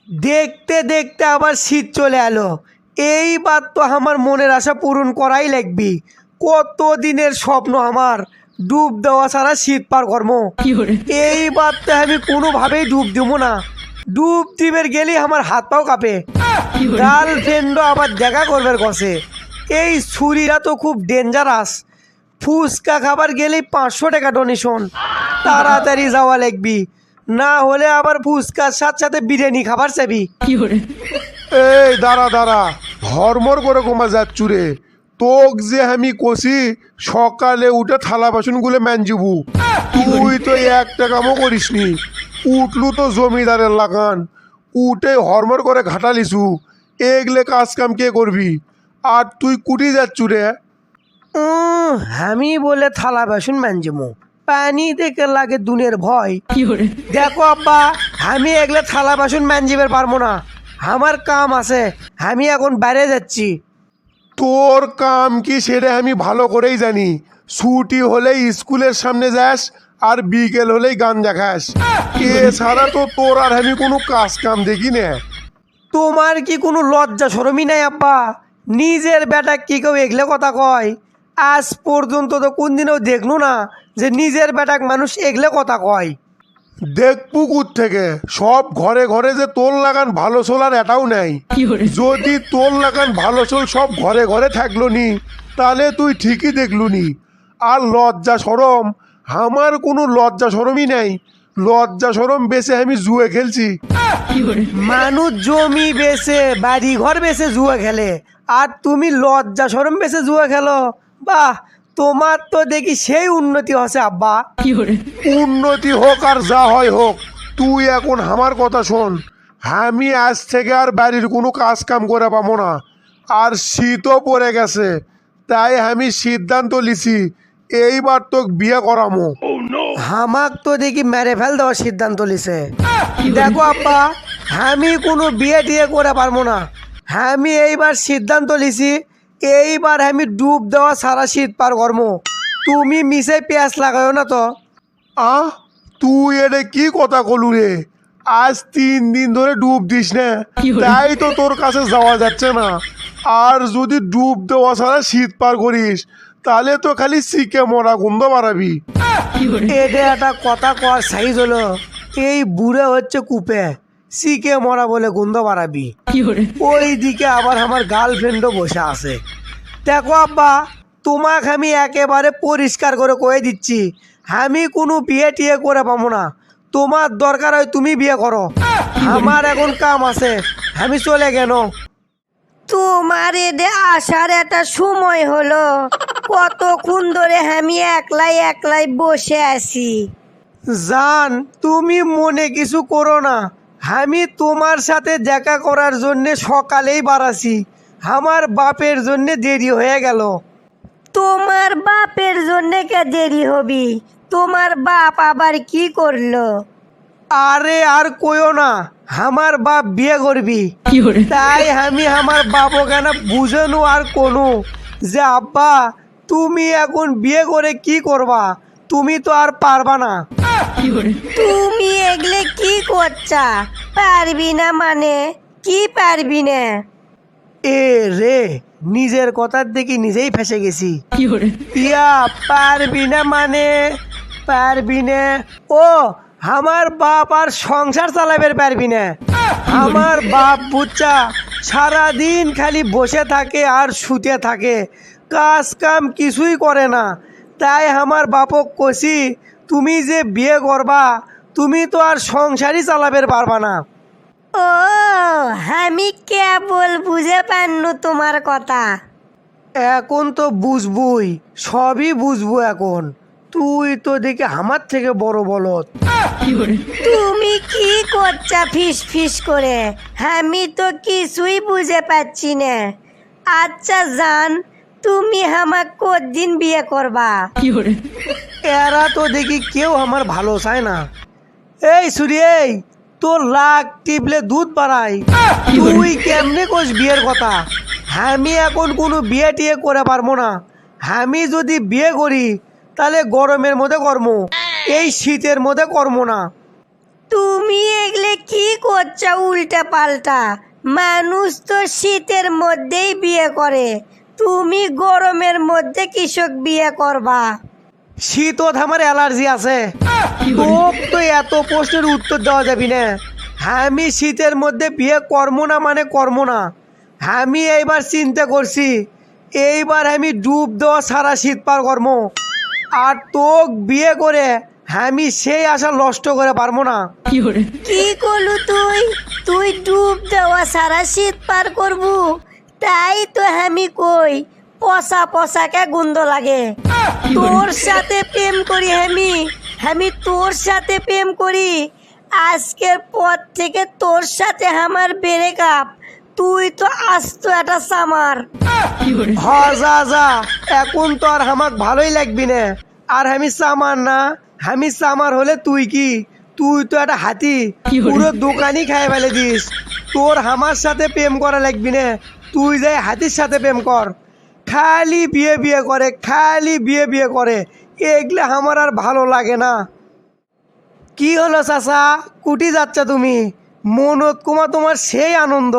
দেখতে দেখতে আবার শীত চলে এলো। এইবার তো আমার মনের আশা পূরণ করাই লাগবি। কত দিনের স্বপ্ন আমার, ডুব দেওয়া ছাড়া শীত পার কর্ম। এইবার তো আমি কোনোভাবেই ডুব দিব না। ডুব দিবের গেলেই আমার হাত পাও কাঁপে। গার্লফ্রেন্ডও আবার দেখা করবে কসে। এই ছুরিরা তো খুব ডেঞ্জারাস। ফুচকা খাবার গেলেই 500 টাকা ডোনেশন। তাড়াতাড়ি যাওয়া লাগবি, না হলে আবার ফুচকার সাথে সাথে বিরিয়ানি খাবার চাবি। এই দাঁড়া দাঁড়া, হরমর করে কমা যাচ্ছু রে। তোক যে আমি কষি সকালে উঠে থালা বাসনগুলো ম্যানজিবু, তুই তো একটা কামও করিসনি। উঠলু তো জমিদারের লাগান, উঠে হরমর করে ঘাটালিছু। এগলে কাজ কাম কে করবি? আর তুই কুটি যাচ্ছু রে? আমি বলে থালা বাসন মানজমো, পানি দেখে লাগে দুনের ভয়। দেখো আব্বা, আমি এগুলো থালা বাসন মানজিবার পারবো না। আমার কাম আছে, আমি এখন বাইরে যাচ্ছি। তোর কাম কি সেটা আমি ভালো করেই জানি। ছুটি হলেই স্কুলের সামনে যাস, আর বিকেল হলেই গাঞ্জা খাস। এছাড়া তো তোর আর আমি কোনো কাজ কাম দেখি না। তোমার কি কোনো লজ্জা শরমই নাই আব্বা? নিজের বেটা কি কেউ এগলে কথা কয়? আজ পর্যন্ত তো কোনদিনও দেখলো না যে নিজের বেটাক মানুষ এগলে কথা কয়। দেখবু থেকে সব ঘরে ঘরে যে তোল লাগান ভালো চোল আর এটাও নাই। যদি তোল লাগান ভালো চোল সব ঘরে ঘরে থাকলো নি, তাহলে তুই ঠিকই দেখলু নি। আর লজ্জা সরম, আমার কোনো লজ্জা সরমই নাই। লজ্জা সরম বেছে আমি জুয়ে খেলছি। মানুষ জমি বেচে, বাড়ি ঘর বেচে জুয়া খেলে, আর তুমি লজ্জা শরম বেচে জুয়া খেলো? বাহ, তোমার তো দেখি সেই উন্নতি হচ্ছে আব্বা। উন্নতি হোক আর যা হয় হোক, তুই এখন আমার কথা শোন। আমি আজ থেকে আর বাড়ির কোনো কাজ কাম করে পাবো না। আর শীতও পড়ে গেছে, তাই আমি সিদ্ধান্ত লিছি এইবার তোকে বিয়ে করামো। হামাক তো দেখি মেরে ফেল দেওয়ার সিদ্ধান্ত লিছে। দেখো আব্বা, আমি কোনো বিয়ে টিয়ে করে পারবো না। আমি এইবার সিদ্ধান্ত লিছি, এইবার আমি ডুব দেওয়া সারা শীত পার করবো। তুমি মিশে পেঁয়াজ লাগাও না তো। তুই এটা কি কথা কলু রে? আজ 3 দিন ধরে ডুব দিস না, তাই তো তোর কাছে যাওয়া যাচ্ছে না। আর যদি ডুব দেওয়া ছাড়া শীত পার করিস, তাহলে তো খালি শিকে মরা গন্ধ বাড়াবি। এটা একটা কথা কর সাইজ হলো। এই বুড়ে হচ্ছে কূপে, শিকে মরা বলে গন্ধ বাড়াবি। ওই দিকে আবার আমার গার্লফ্রেন্ডও বসে আছে। দেখো আব্বা, তোমাকে আমি একেবারে পরিষ্কার করে কয়ে দিচ্ছি, আমি কোনো বিয়ে টিয়ে করে পাবো না। তোমার দরকার হয় তুমি বিয়ে করো, আমার এখন কাম আছে, আমি চলে গেল। তোমার এদে আসার একটা সময় হলো, কতক্ষণ ধরে আমি একলাই একলাই বসে আছি। জান, তুমি মনে কিছু করো না, আমি তোমার সাথে দেখা করার জন্যে সকালেই বাড়াছি। আমার বাপের জন্যে দেরি হয়ে গেল। তোমার বাপের জন্য কে দেরি হবি? তোমার বাপ আবার কি করলো? আরে আর কইও না, আমার বাপ বিয়ে করবি। তাই আমি আমার বাবু কেন বুঝানো আর কোনো যে আব্বা তুমি এখন বিয়ে করে কি করবা, তুমি তো আর পারবা না। তুমি এগলে কি করছা? পারবি না মানে কি পারবি না? এ রে, নিজের কথার দেখি নিজেই ফেসে গেছি। ইয়া পারবি না মানে পারবি না? ও, আমার বাপ আর সংসার চালাবে পারবি না? আমার বাপ বুচ্চা সারাদিন খালি বসে থাকে আর শুতে থাকে, কাজ কাম কিছুই করে না। তাই আমার বাপক কষি তুমি যে বিয়ে করবা, তুমি তো আর সংসারই চালাবে পারবা না। ও, আমি কেবল বুঝে পান্নু তোমার কথা। এখন তো বুঝবুই, সবই বুঝবো এখন। তুই তো দেখি আমার থেকে বড় বলত। তুমি কি করছা ফিস ফিস করে? আমি তো কিছুই বুঝে পাচ্ছি না। আচ্ছা জান, তুমি আমাকে কতদিন বিয়ে করবা? এরা তো দেখি কেউ আমার ভালো চায় না। এই সুরি, এই তোর লাক টিপলে দুধ বাড়াই। তুই কেমনে কোস বিয়ের কথা? আমি এখন কোনো বিয়ে টিয়ে করে পারবো না। আমি যদি বিয়ে করি তাহলে গরমের মধ্যে কর্ম, এই শীতের মধ্যে কর্ম না। তুমি এগলে কি করছো উল্টা পাল্টা? মানুষ তো শীতের মধ্যেই বিয়ে করে, তুমি গরমের মধ্যে কৃষক বিয়ে করবা? শীতত আমার অ্যালার্জি আছে। তোক তো এত প্রশ্নের উত্তর দেওয়া যাবি না। আমি শীতের মধ্যে বিয়ে করবো না মানে করবো না। আমি এইবার চিন্তা করছি, এইবার আমি ডুব দেওয়া সারা শীত পার করবো। আর তোক বিয়ে করে আমি সেই আশা নষ্ট করে পারবো না। কি করলু তুই? তুই ডুব দেওয়া সারা শীত পার করবু? তাই তো আমি কই, পচা পচাকে গন্ধ লাগে। তোর সাথে প্রেম করি আমি তোর সাথে প্রেম করি। আজকের পর থেকে তোর সাথে আমার ব্রেকআপ। তুই তো আস্ত একটা সামার। হ যা যা, এখন তো আর আমাক ভালোই লাগবি না। আর আমি সামার না, আমি সামার হলে তুই কি? তুই তো একটা হাতি, পুরো দোকানই খাই ফেলে দিস। তোর আমার সাথে প্রেম করা লাগবি না, তুই যাই হাতির সাথে প্রেম কর। খালি বিয়ে বিয়ে করে, খালি বিয়ে বিয়ে করে, এগুলো আমার আর ভালো লাগে না। কি হলো চাচা, কুটি যাচ্ছ তুমি? মনত কুমা তোমার সেই আনন্দ,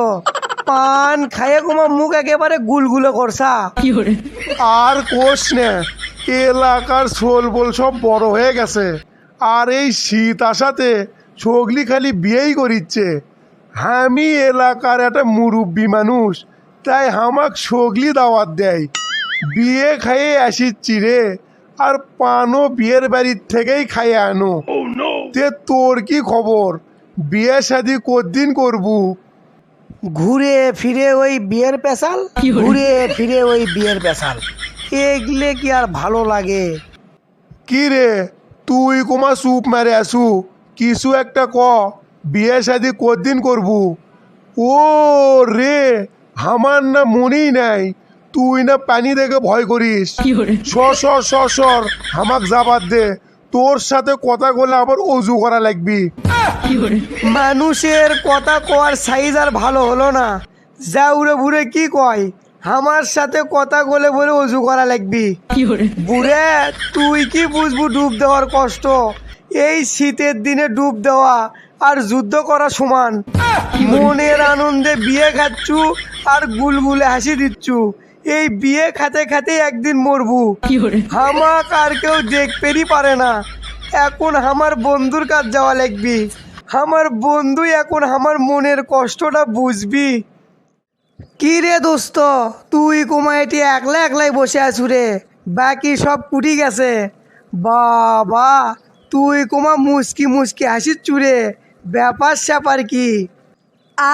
পান খাইয়ে কুমা মুখ একেবারে গুলগুলো করছা। আর কোষ না, এলাকার ছোল বল সব বড় হয়ে গেছে। আর এই শীত আসাতে ছগলি খালি বিয়েই করিচ্ছে। আমি এলাকার একটা মুরব্বী মানুষ, তাই হামাক ছগলি দাওয়াত দেয়। বিয়ে খাইয়ে আসিচ্ছি রে, আর পানও বিয়ের বাড়ির থেকেই খাইয়ে আনো। তে তোর কি খবর? বিয়ে শাদি কদিন করবু? ঘুরে ফিরে ওই বিয়ের পেশাল, ঘুরে ফিরে ওই বিয়ের পেশাল, এগুলে কি আর ভালো লাগে? কি রে, তুই কুমা চুপ মারে আসু, কিছু একটা ক। বিয়ে শাদি কদিন করবু? ও রে, আমার না মনেই নাই। তুই না পানি দেখে ভয় করিস। সর সর সর সর, হামাক যাবার দে। তোর সাথে কথা বলে আবার অজু করা লাগবি। মানুষের কথা কওয়ার সাইজ আর ভালো হলো না, যা উড়ে বুড়ে কি কয়, আমার সাথে কথা বলে বলে অজু করা লাগবি। বুড়ে, তুই কি বুঝবু ডুব দেওয়ার কষ্ট? এই শীতের দিনে ডুব দেওয়া আর যুদ্ধ করা সমান। মনের আনন্দে বিয়ে খাচ্ছু আর গুলগুলে হাসি দিচ্ছু। এই বিয়ে খাতে খাতে একদিন মরবু। আমাক আর কেউ দেখতেই পারে না। এখন আমার বন্ধুর কাজ যাওয়া লাগবি। আমার বন্ধু এখন আমার মনের কষ্টটা বুঝবি। কি রে দোস্ত, তুই কুমাইটি একলা একলাই বসে আছু রে, বাকি সব কুটি গেছে। বাবা, তুই কুমা মুচকি মুচকি হাসিচ্ছু রে, ব্যাপার স্যাপার কি?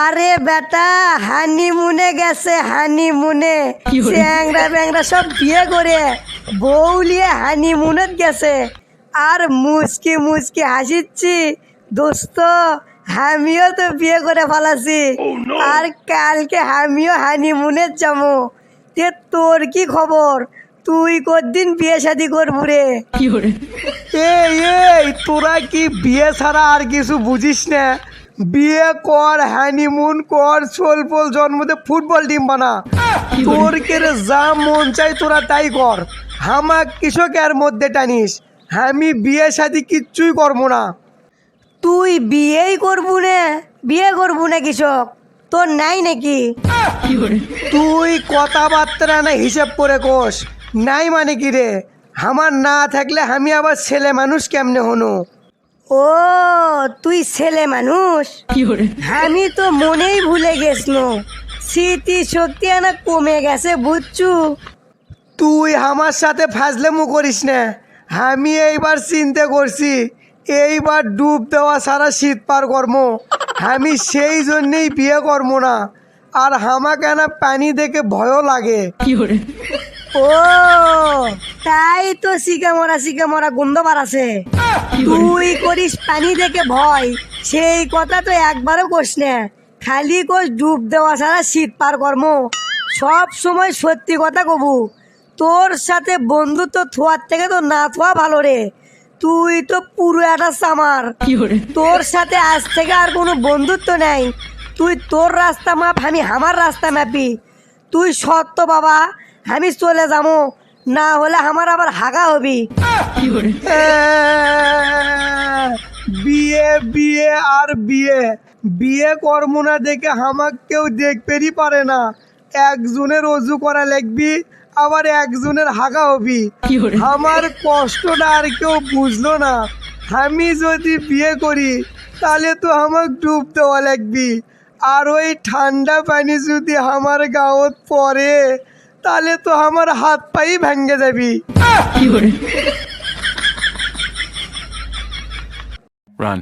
আরে বেটা, হানিমুনে গেছে, হানিমুনে। চ্যাংরা ব্যাংরা সব বিয়ে করে বউলিয়ে হানিমুনে গেছে, আর মুচকি মুচকি হাসিচ্ছি। দোস্ত, আমিও তো বিয়ে করে ফেলাছি, আর কালকে আমিও হানিমুনে যাবো। তে তোর কি খবর? তুই কদিন বিয়ে শাদি করবু রে? এই এই, তোরা কি বিয়ে ছাড়া আর কিছু বুঝিস না? বিয়ে কর, হানিমুন কর, সোলপোল জন্মতে ফুটবল টিম বানা। তোর কে রে যা মন চাই তোরা তাই কর, হামাক কৃষকের মধ্যে টানিস। আমি বিয়ে শাদি কিচ্ছুই করবো না। তুই বিয়েই করবু না? বিয়ে করবু না কৃষক তোর নাই নাকি? তুই কথাবার্তা না হিসেব করে কোষ, নাই মানে কি রে? আমার না থাকলে আমি আবার ছেলে মানুষ কেমনে হনো? ও, তুই ছেলে মানুষ? আমি তো মনেই ভুলে গেছিল। স্মৃতি শক্তি না কমে গেছে বুঝছু। তুই আমার সাথে ফাজলেমু করিস না। আমি এইবার চিন্তা করছি, এইবার ডুব দেওয়া সারা শীত পার কর্ম। আমি সেই জন্যেই বিয়ে করবো না। আর আমাকে না পানি দেখে ভয়ও লাগে। ও, তাই তো শিকামরা গন্ধ বাড়াছে। তুই করিস পানি দেখে ভয়, সেই কথা তো একবারও কোস না। খালি কোস ডুব দেওয়া ছাড়া শীত পার কর্ম। সব সময় সত্যি কথা কবু। তোর সাথে বন্ধুত্ব থোয়ার থেকে তো না থোয়া ভালো রে। তুই তো পুরো একটা সামার। তোর সাথে আজ থেকে আর কোনো বন্ধুত্ব নেই। তুই তোর রাস্তা মাপ, আমি আমার রাস্তা মাপি। তুই সত্য বাবা, আমি চলে যাবো, না হলে আমার আবার হাগা হবি। বিয়ে বিয়ে আর বিয়ে বিয়ে কর্ম না দেখে আমাক কেউ দেখতেই পারে না। একজনের অজু করা লাগবি, আবার একজনের হাগা হবি। আমার কষ্টটা আর কেউ বুঝলো না। আমি যদি বিয়ে করি তাহলে তো আমাক ডুব দেওয়া লাগবি, আর ওই ঠান্ডা পানি যদি আমার গাঁত পড়ে তাহলে তো আমার হাত পাই ভেঙে যাবি। Run.